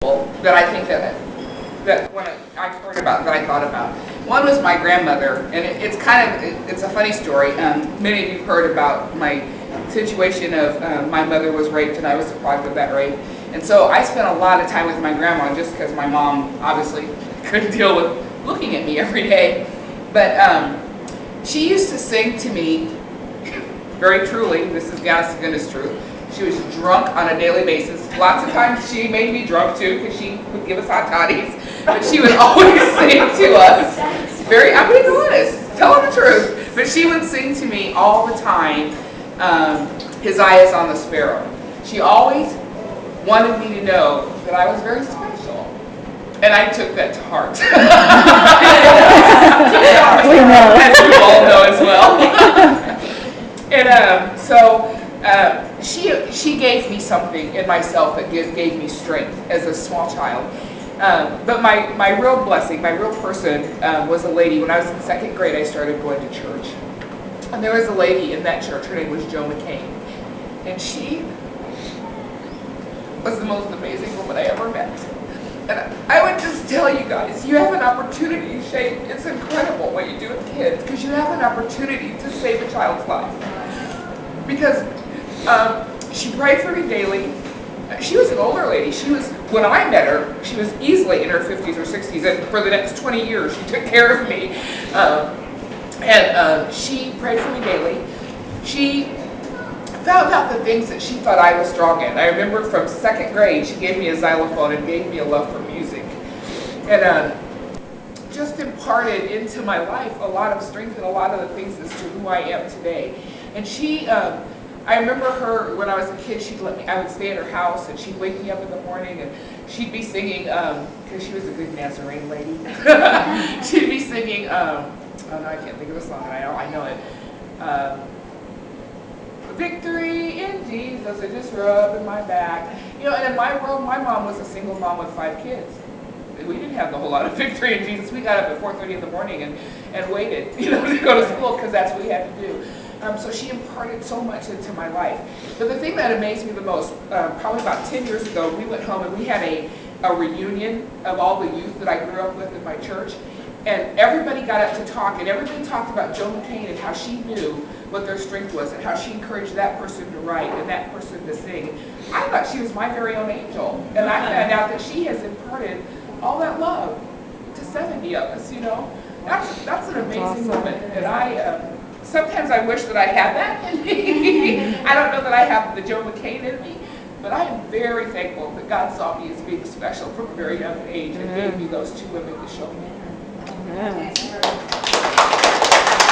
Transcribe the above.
that I think that when I heard about, that I thought about. One was my grandmother, and it's a funny story. Many of you have heard about my situation of my mother was raped and I was the product of that rape. And so I spent a lot of time with my grandma just because my mom obviously couldn't deal with looking at me every day. But she used to sing to me, very truly, this is God's goodness truth. She was drunk on a daily basis. Lots of times she made me drunk too because she would give us hot toddies. But she would always sing to us. I'm being honest, telling the truth. But she would sing to me all the time, His eye is on the sparrow. She always wanted me to know that I was very special. And I took that to heart. We know. As you all know as well. And so she gave me something in myself that gave me strength as a small child. But my real blessing, my real person was a lady. When I was in second grade, I started going to church. And there was a lady in that church. Her name was Joe McCain. And she was the most amazing woman I ever met. And I would just tell you guys, you have an opportunity, Shay, it's incredible what you do with kids, because you have an opportunity to save a child's life. Because she prayed for me daily. She was an older lady. When I met her, she was easily in her 50s or 60s, and for the next 20 years, she took care of me. And she prayed for me daily. She found out the things that she thought I was strong in. I remember from second grade, she gave me a xylophone and gave me a love for music. And just imparted into my life a lot of strength and a lot of the things as to who I am today. And I remember her, when I was a kid, I would stay at her house and she'd wake me up in the morning and she'd be singing, because she was a good Nazarene lady. She'd be singing, oh no, I can't think of the song, I know it. Victory in Jesus, it just rubbing my back. And in my world, my mom was a single mom with 5 kids. We didn't have a whole lot of victory in Jesus. We got up at 4:30 in the morning and waited, to go to school because that's what we had to do. So she imparted so much into my life. But the thing that amazed me the most, probably about 10 years ago, we went home and we had a reunion of all the youth that I grew up with in my church. And everybody got up to talk, and everybody talked about Joe McCain and how she knew what their strength was and how she encouraged that person to write and that person to sing. I thought she was my very own angel. And I found out that she has imparted all that love to 70 of us, That's an amazing woman. And sometimes I wish that I had that in me. I don't know that I have the Joe McCain in me, but I am very thankful that God saw me as being special from a very young age and gave me those 2 women to show me. Yeah.